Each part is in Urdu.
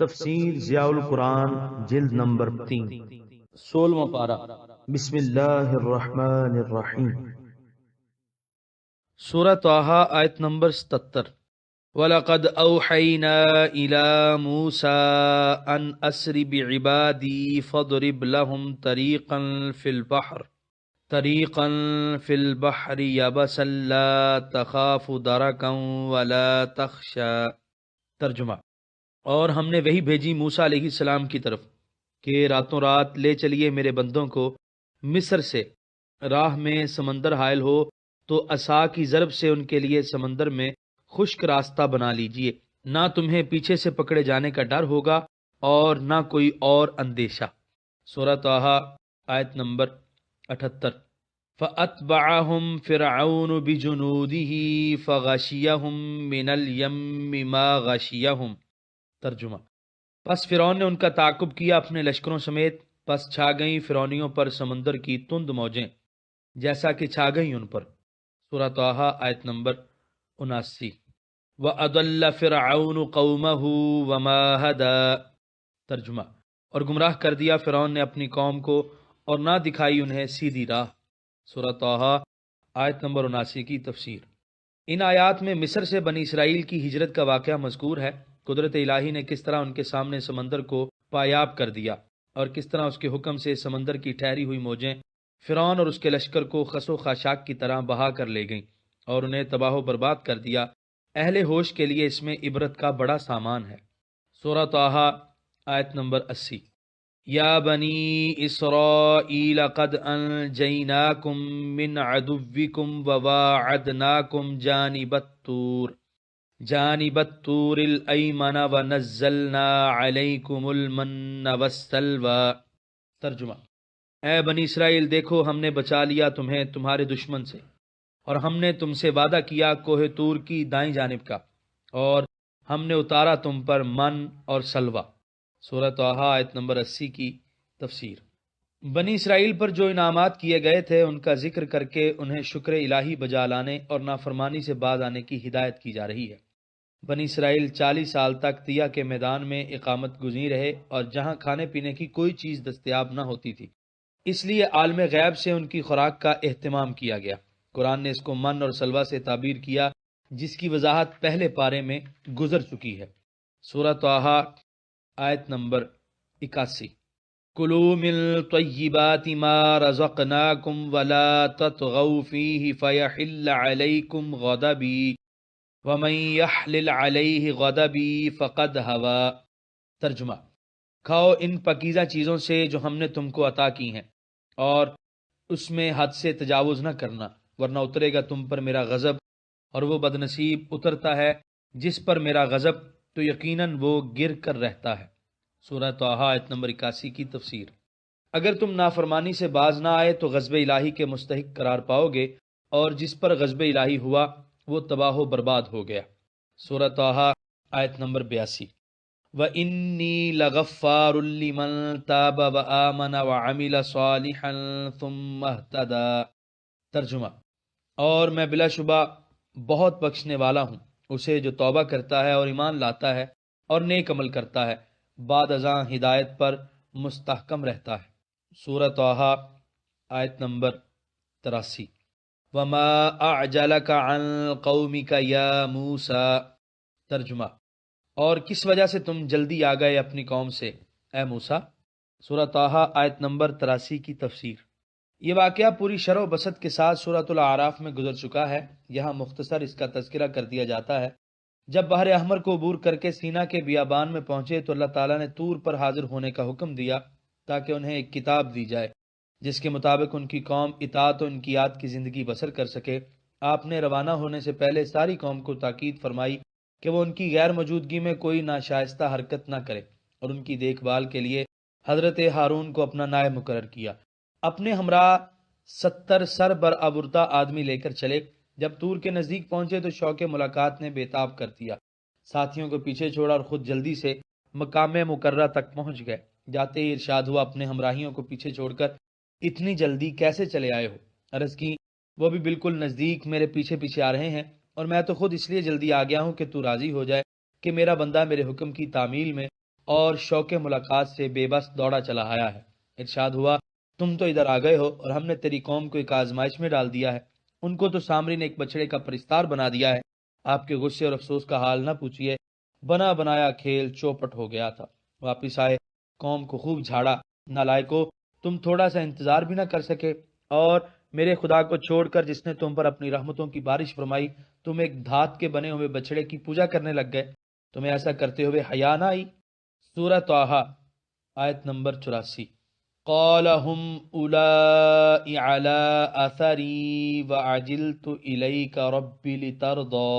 تفسیر ضیاء القرآن جلد نمبر 3 16واں پارہ بسم اللہ الرحمن الرحیم سورہ طٰہٰ آیت نمبر 77 وَلَقَدْ أَوْحَيْنَا إِلَى مُوسَىٰ أَنْ أَسْرِ بِعِبَادِي فَاضْرِبْ لَهُمْ طَرِيقًا فِي الْبَحْرِ يَبَسًا لَا تَخَافُ دَرَكًا وَلَا تَخْشَىٰ۔ ترجمہ: اور ہم نے وحی بھیجی موسیٰ علیہ السلام کی طرف کہ راتوں رات لے چلیے میرے بندوں کو مصر سے، راہ میں سمندر حائل ہو تو عصا کی ضرب سے ان کے لیے سمندر میں خشک راستہ بنا لیجئے، نہ تمہیں پیچھے سے پکڑے جانے کا ڈر ہوگا اور نہ کوئی اور اندیشہ۔ سورہ طٰہٰ آیت نمبر 78 فَأَتْبَعَهُمْ فِرْعَوْنُ بِجُنُودِهِ فَغَشِيَهُمْ مِنَ الْيَمِّ مَا غَشِيَهُمْ۔ ترجمہ: پس فرعون نے ان کا تعاقب کیا اپنے لشکروں سمیت، پس چھا گئیں فرعونیوں پر سمندر کی تند موجیں جیسا کہ چھا گئیں ان پر۔ سورہ طٰہٰ آیت نمبر 79 وَأَضَلَّ فِرْعَوْنُ قَوْمَهُ وَمَا هَدَىٰ۔ ترجمہ: اور گمراہ کر دیا فرعون نے اپنی قوم کو اور نہ دکھائی انہیں سیدھی راہ۔ سورہ طٰہٰ آیت نمبر 79 کی تفسیر۔ ان آیات میں مصر سے بنی اسرائیل کی ہجرت کا واقعہ مذکور ہے۔ قدرت الہی نے کس طرح ان کے سامنے سمندر کو پایاب کر دیا اور کس طرح اس کے حکم سے سمندر کی ٹھہری ہوئی موجیں فرعون اور اس کے لشکر کو خس و خاشاک کی طرح بہا کر لے گئیں اور انہیں تباہ و برباد کر دیا۔ اہل ہوش کے لیے اس میں عبرت کا بڑا سامان ہے۔ سورہ طٰہٰ آیت نمبر 80 یا بنی اسرائیل قد انجیناکم من عدوکم وواعدناکم جانب الطور الایمن ونزلنا علیکم المن والسلوى۔ ترجمہ: اے بنی اسرائیل، دیکھو ہم نے بچا لیا تمہیں تمہارے دشمن سے، اور ہم نے تم سے وعدہ کیا کوہ طور کی دائیں جانب کا، اور ہم نے اتارا تم پر من اور سلوہ۔ سورہ طٰہٰ آیت نمبر 80 کی تفسیر۔ بنی اسرائیل پر جو انعامات کیے گئے تھے ان کا ذکر کر کے انہیں شکر الہی بجا لانے اور نافرمانی سے باز آنے کی ہدایت کی جا رہی ہے۔ بنی اسرائیل 40 سال تک طیہ کے میدان میں اقامت گزین رہے اور جہاں کھانے پینے کی کوئی چیز دستیاب نہ ہوتی تھی، اس لیے عالم غیب سے ان کی خوراک کا اہتمام کیا گیا۔ قرآن نے اس کو من اور سلوہ سے تعبیر کیا، جس کی وضاحت پہلے پارے میں گزر چکی ہے۔ سورہ طٰہٰ آیت نمبر 81 کُلُوا مِن طَیِّبَاتِ مَا رَزَقْنَاکُمْ وَلَا تَطْغَوْا فِیہِ فَیَحِلَّ عَلَیکُمْ غَضَبِی وَمَن یَحْلِلْ عَلَیہِ غَضَبِی فَقَدْ هَوَىٰ۔ ترجمہ: کھاؤ ان پاکیزہ چیزوں سے جو ہم نے تم کو عطا کی ہیں، اور اس میں حد سے تجاوز نہ کرنا، ورنہ اترے گا تم پر میرا غضب، اور وہ بد نصیب اترتا ہے جس پر میرا غضب تو یقیناً وہ گر کر رہتا ہے۔ سورہ طٰہٰ آیت نمبر 81 کی تفسیر۔ اگر تم نافرمانی سے باز نہ آئے تو غضب الہی کے مستحق قرار پاؤ گے، اور جس پر غضب الہی ہوا وہ تباہ و برباد ہو گیا۔ سورہ طٰہٰ آیت نمبر 82 وَإِنِّي لَغَفَّارٌ لِّمَن تَابَ وَآمَنَ وَعَمِلَ صَالِحًا ثُمَّ اهْتَدَىٰ۔ ترجمہ: اور میں بلا شبہ بہت بخشنے والا ہوں اسے جو توبہ کرتا ہے اور ایمان لاتا ہے اور نیک عمل کرتا ہے، بعد ازاں ہدایت پر مستحکم رہتا ہے۔ سورہ طٰہٰ آیت نمبر 83 وَمَا أَعْجَلَكَ عَن قَوْمِكَ يَا مُوسَىٰ۔ ترجمہ: اور کس وجہ سے تم جلدی آ گئے اپنی قوم سے اے موسیٰ۔ سورہ طٰہٰ آیت نمبر 83 کی تفسیر۔ یہ واقعہ پوری شرح و بسط کے ساتھ سورۃ الاعراف میں گزر چکا ہے، یہاں مختصر اس کا تذکرہ کر دیا جاتا ہے۔ جب بحر احمر کو عبور کر کے سینا کے بیابان میں پہنچے تو اللہ تعالیٰ نے طور پر حاضر ہونے کا حکم دیا تاکہ انہیں ایک کتاب دی جائے جس کے مطابق ان کی قوم اطاعت و انقیاد کی زندگی بسر کر سکے۔ آپ نے روانہ ہونے سے پہلے ساری قوم کو تاکید فرمائی کہ وہ ان کی غیر موجودگی میں کوئی ناشائستہ حرکت نہ کرے، اور ان کی دیکھ بھال کے لیے حضرت ہارون کو اپنا نائب مقرر کیا۔ اپنے ہمراہ 70 سر برآوردہ آدمی لے کر چلے۔ جب طور کے نزدیک پہنچے تو شوق ملاقات نے بےتاب کر دیا، ساتھیوں کو پیچھے چھوڑا اور خود جلدی سے مقام مقررہ تک پہنچ گئے۔ جاتے ہی ارشاد ہوا اپنے ہمراہیوں کو پیچھے چھوڑ کر اتنی جلدی کیسے چلے آئے ہو؟ عرض کی وہ بھی بالکل نزدیک میرے پیچھے پیچھے آ رہے ہیں، اور میں تو خود اس لیے جلدی آ گیا ہوں کہ تو راضی ہو جائے کہ میرا بندہ میرے حکم کی تعمیل میں اور شوق ملاقات سے بے بس دوڑا چلا آیا ہے۔ ارشاد ہوا تم تو ادھر آ گئے ہو اور ہم نے تیری قوم کو ایک آزمائش میں ڈال دیا ہے۔ ان کو تو سامری نے ایک بچڑے کا پرستار بنا دیا ہے۔ آپ کے غصے اور افسوس کا حال نہ پوچھیے، بنا بنایا کھیل چوپٹ ہو گیا تھا۔ واپس آئے، قوم کو خوب جھاڑا۔ نالائکو، تم تھوڑا سا انتظار بھی نہ کر سکے، اور میرے خدا کو چھوڑ کر جس نے تم پر اپنی رحمتوں کی بارش فرمائی، تم ایک دھات کے بنے ہوئے بچڑے کی پوجا کرنے لگ گئے۔ تمہیں ایسا کرتے ہوئے حیا نہ آئی؟ سورہ طٰہٰ آیت نمبر 84۔ قال هم اولائی علی اثری وعجلت الیک رب لترضی۔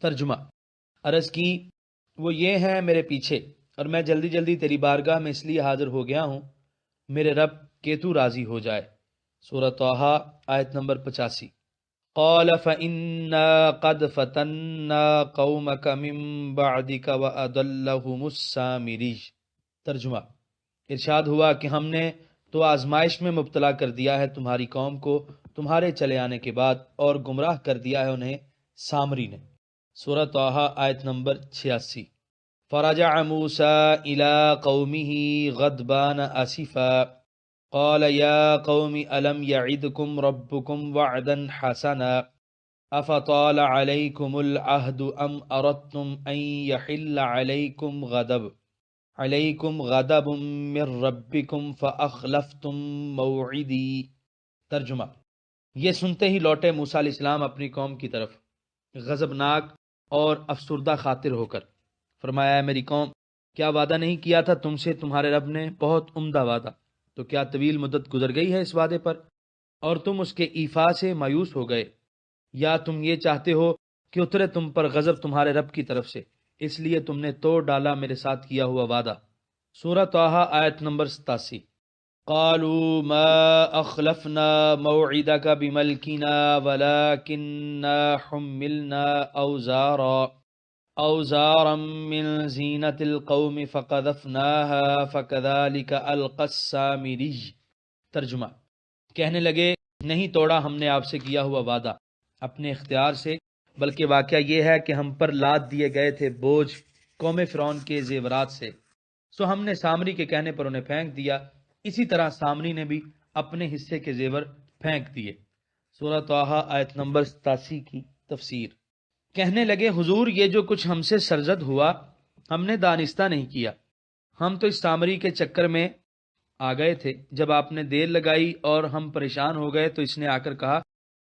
ترجمہ، عرض کی وہ یہ ہیں میرے پیچھے، اور میں جلدی جلدی تیری بارگاہ میں اس لیے حاضر ہو گیا ہوں میرے رب کہ تو راضی ہو جائے۔ سورہ طٰہٰ آیت نمبر 85۔ قال فإنا قد فتنا قومك من بعدك وأضلهم السامري۔ ترجمہ، ارشاد ہوا کہ ہم نے تو آزمائش میں مبتلا کر دیا ہے تمہاری قوم کو تمہارے چلے آنے کے بعد، اور گمراہ کر دیا ہے انہیں سامری نے۔ سورہ طٰہٰ آیت نمبر 86۔ فرجع موسیٰ إلى قومه غضبان آسفا قال يا قوم ألم يعدكم ربكم وعدا حسنا أفطال عليكم العهد أم أردتم أن يحل عليكم غضب من ربكم فأخلفتم موعدي۔ ترجمہ، یہ سنتے ہی لوٹے موسیٰ علیہ السلام اپنی قوم کی طرف غضبناک اور افسردہ خاطر ہو کر۔ فرمایا ہے میری قوم، کیا وعدہ نہیں کیا تھا تم سے تمہارے رب نے، بہت عمدہ وعدہ؟ تو کیا طویل مدت گزر گئی ہے اس وعدے پر اور تم اس کے ایفا سے مایوس ہو گئے؟ یا تم یہ چاہتے ہو کہ اترے تم پر غضب تمہارے رب کی طرف سے، اس لیے تم نے توڑ ڈالا میرے ساتھ کیا ہوا وعدہ؟ سورہ طٰہٰ آیت نمبر 87۔ قالوا ما اخلفنا موعدك بملكنا ولكننا حملنا اوزارا من زینة القوم فقذفناها فكذلك القى السامری۔ ترجمہ، کہنے لگے نہیں توڑا ہم نے آپ سے کیا ہوا وعدہ اپنے اختیار سے، بلکہ واقعہ یہ ہے کہ ہم پر لاد دیے گئے تھے بوجھ قوم فرعون کے زیورات سے، سو ہم نے سامری کے کہنے پر انہیں پھینک دیا، اسی طرح سامری نے بھی اپنے حصے کے زیور پھینک دیے۔ سورہ طٰہٰ آیت نمبر 87 کی تفسیر۔ کہنے لگے حضور یہ جو کچھ ہم سے سرزد ہوا ہم نے دانستہ نہیں کیا، ہم تو اس سامری کے چکر میں آ گئے تھے۔ جب آپ نے دیر لگائی اور ہم پریشان ہو گئے تو اس نے آ کر کہا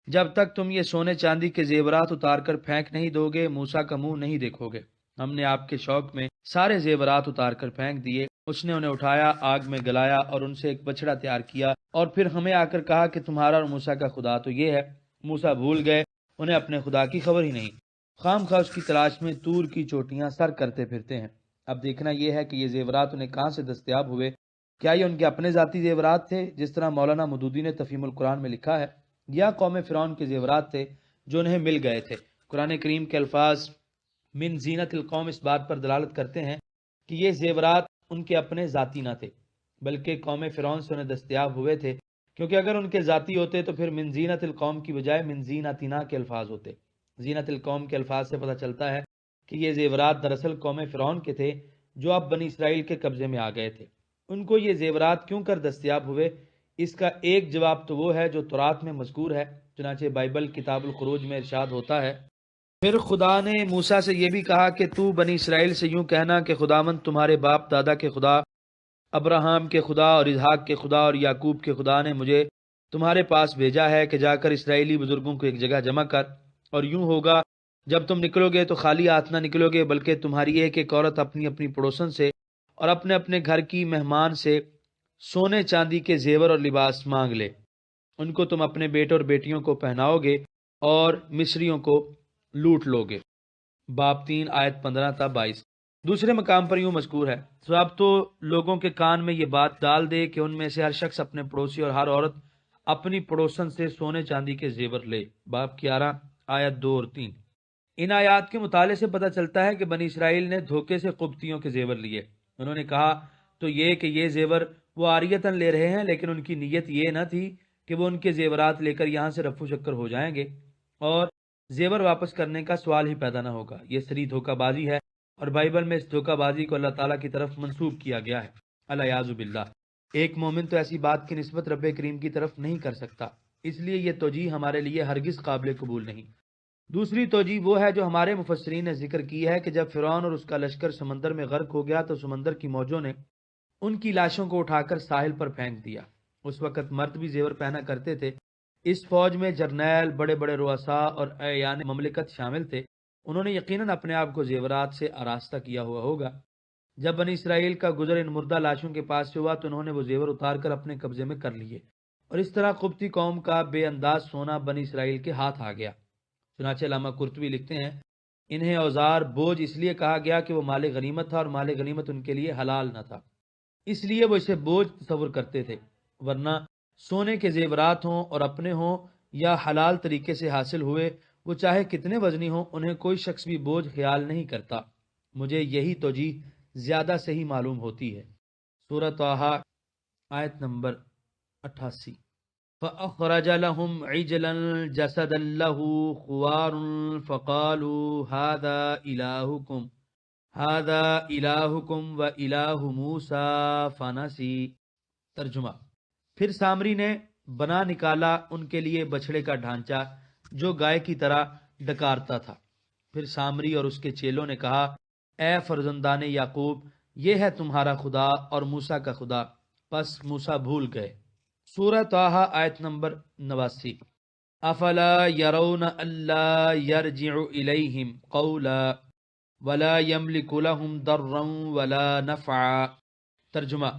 جب تک تم یہ سونے چاندی کے زیورات اتار کر پھینک نہیں دو گے موسیٰ کا منہ نہیں دیکھو گے۔ ہم نے آپ کے شوق میں سارے زیورات اتار کر پھینک دیے۔ اس نے انہیں اٹھایا، آگ میں گلایا اور ان سے ایک بچڑا تیار کیا، اور پھر ہمیں آ کر کہا کہ تمہارا اور موسیٰ کا خدا تو یہ ہے۔ موسیٰ بھول گئے، انہیں اپنے خدا کی خبر ہی نہیں، خام خواہ اس کی تلاش میں طور کی چوٹیاں سر کرتے پھرتے ہیں۔ اب دیکھنا یہ ہے کہ یہ زیورات انہیں کہاں سے دستیاب ہوئے، کیا یہ ان کے اپنے ذاتی زیورات تھے جس طرح مولانا مودودی نے تفہیم القرآن میں لکھا ہے، یا قوم فرعون کے زیورات تھے جو انہیں مل گئے تھے؟ قرآن کریم کے الفاظ من زینت القوم اس بات پر دلالت کرتے ہیں کہ یہ زیورات ان کے اپنے ذاتی نہ تھے، بلکہ قوم فرعون سے انہیں دستیاب ہوئے تھے، کیونکہ اگر ان کے ذاتی ہوتے تو پھر من زینت القوم کی بجائے من زینتنا کے الفاظ ہوتے۔ زینت القوم کے الفاظ سے پتہ چلتا ہے کہ یہ زیورات دراصل قوم فرعون کے تھے جو اب بنی اسرائیل کے قبضے میں آ گئے تھے۔ ان کو یہ زیورات کیوں کر دستیاب ہوئے، اس کا ایک جواب تو وہ ہے جو تورات میں مذکور ہے، چنانچہ بائبل کتاب الخروج میں ارشاد ہوتا ہے پھر خدا نے موسیٰ سے یہ بھی کہا کہ تو بنی اسرائیل سے یوں کہنا کہ خداوند تمہارے باپ دادا کے خدا، ابراہیم کے خدا اور اسحاق کے خدا اور یعقوب کے خدا نے مجھے تمہارے پاس بھیجا ہے کہ جا کر اسرائیلی بزرگوں کو ایک جگہ جمع کر، اور یوں ہوگا جب تم نکلو گے تو خالی ہاتھ نہ نکلو گے، بلکہ تمہاری ایک ایک عورت اپنی اپنی پڑوسن سے اور اپنے اپنے گھر کی مہمان سے سونے چاندی کے زیور اور لباس مانگ لے، ان کو تم اپنے بیٹے اور بیٹیوں کو پہناؤ گے اور مصریوں کو لوٹ لو گے۔ باب 3 آیت 15 تا 22۔ دوسرے مقام پر یوں مذکور ہے، سو اب تو لوگوں کے کان میں یہ بات ڈال دے کہ ان میں سے ہر شخص اپنے پڑوسی اور ہر عورت اپنی پڑوسن سے سونے چاندی کے زیور لے۔ باب 11 آیت 2 اور 3۔ ان آیات کے مطالعے سے پتہ چلتا ہے کہ بنی اسرائیل نے دھوکے سے قبطیوں کے زیور لیے۔ انہوں نے کہا تو یہ کہ یہ زیور وہ عاریتاً لے رہے ہیں، لیکن ان کی نیت یہ نہ تھی کہ وہ ان کے زیورات لے کر یہاں سے رفو چکر ہو جائیں گے اور زیور واپس کرنے کا سوال ہی پیدا نہ ہوگا۔ یہ سری دھوکہ بازی ہے اور بائبل میں اس دھوکہ بازی کو اللہ تعالیٰ کی طرف منسوب کیا گیا ہے، الیاذ باللہ۔ ایک مومن تو ایسی بات کی نسبت رب کریم کی طرف نہیں کر سکتا، اس لیے یہ توجیہ ہمارے لیے ہرگز قابل قبول نہیں۔ دوسری توجیہ وہ ہے جو ہمارے مفسرین نے ذکر کی ہے کہ جب فرعون اور اس کا لشکر سمندر میں غرق ہو گیا تو سمندر کی موجوں نے ان کی لاشوں کو اٹھا کر ساحل پر پھینک دیا۔ اس وقت مرد بھی زیور پہنا کرتے تھے۔ اس فوج میں جرنیل، بڑے بڑے رؤساء اور اعیان مملکت شامل تھے۔ انہوں نے یقیناً اپنے آپ کو زیورات سے آراستہ کیا ہوا ہوگا۔ جب بنی اسرائیل کا گزر ان مردہ لاشوں کے پاس سے ہوا تو انہوں نے وہ زیور اتار کر اپنے قبضے میں کر لیے، اور اس طرح قبطی قوم کا بے انداز سونا بنی اسرائیل کے ہاتھ آ گیا۔ چنانچہ علامہ قرطبی لکھتے ہیں، انہیں اوزار بوجھ اس لیے کہا گیا کہ وہ مال غنیمت تھا اور مال غنیمت ان کے لیے حلال نہ تھا، اس لیے وہ اسے بوجھ تصور کرتے تھے، ورنہ سونے کے زیورات ہوں اور اپنے ہوں یا حلال طریقے سے حاصل ہوئے، وہ چاہے کتنے وزنی ہوں انہیں کوئی شخص بھی بوجھ خیال نہیں کرتا۔ مجھے یہی توجیہ زیادہ صحیح معلوم ہوتی ہے۔ سورہ طٰہٰ آیت نمبر 88۔ فَأَخْرَجَ لَهُمْ عِجْلًا جَسَدًا لَهُ خُوَارٌ فَقَالُوا هَذَا إِلَٰهُكُمْ وَإِلَٰهُ مُوسَىٰ فَنَسِي۔ ترجمہ: پھر سامری نے بنا نکالا ان کے لیے بچھڑے کا ڈھانچہ جو گائے کی طرح ڈکارتا تھا۔ پھر سامری اور اس کے چیلوں نے کہا، اے فرزندان یعقوب، یہ ہے تمہارا خدا اور موسیٰ کا خدا، پس موسیٰ بھول گئے۔ سورہ طٰہٰ آیت نمبر 89۔ افلا يرون الا يرجع اليهم قولا ولا يملك لهم ضرا ولا نفعا۔ ترجمہ: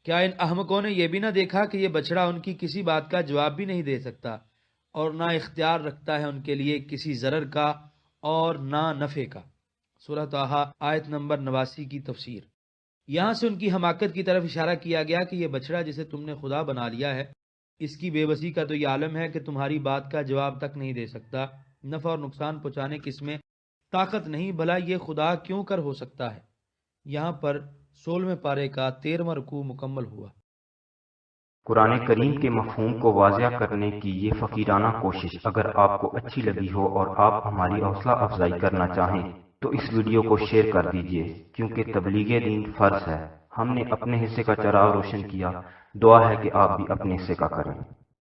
کیا ان احمقوں نے یہ بھی نہ دیکھا کہ یہ بچڑا ان کی کسی بات کا جواب بھی نہیں دے سکتا اور نہ اختیار رکھتا ہے ان کے لیے کسی ضرر کا اور نہ نفع کا۔ سورہ طٰہٰ آیت نمبر 89 کی تفسیر۔ یہاں سے ان کی حماقت کی طرف اشارہ کیا گیا کہ یہ بچڑا جسے تم نے خدا بنا لیا ہے، اس کی بے بسی کا تو یہ عالم ہے کہ تمہاری بات کا جواب تک نہیں دے سکتا، نفع اور نقصان پہنچانے کی اس میں طاقت نہیں، بھلا یہ خدا کیوں کر ہو سکتا ہے۔ یہاں پر 16ویں پارے کا 13واں رکوع مکمل ہوا۔ قرآن کریم کے مفہوم کو واضح کرنے کی یہ فقیرانہ کوشش اگر آپ کو اچھی لگی ہو اور آپ ہماری حوصلہ افزائی کرنا چاہیں تو اس ویڈیو کو شیئر کر دیجئے، کیونکہ تبلیغ دین فرض ہے۔ ہم نے اپنے حصے کا چراغ روشن کیا، دعا ہے کہ آپ بھی اپنے حصے کا کریں۔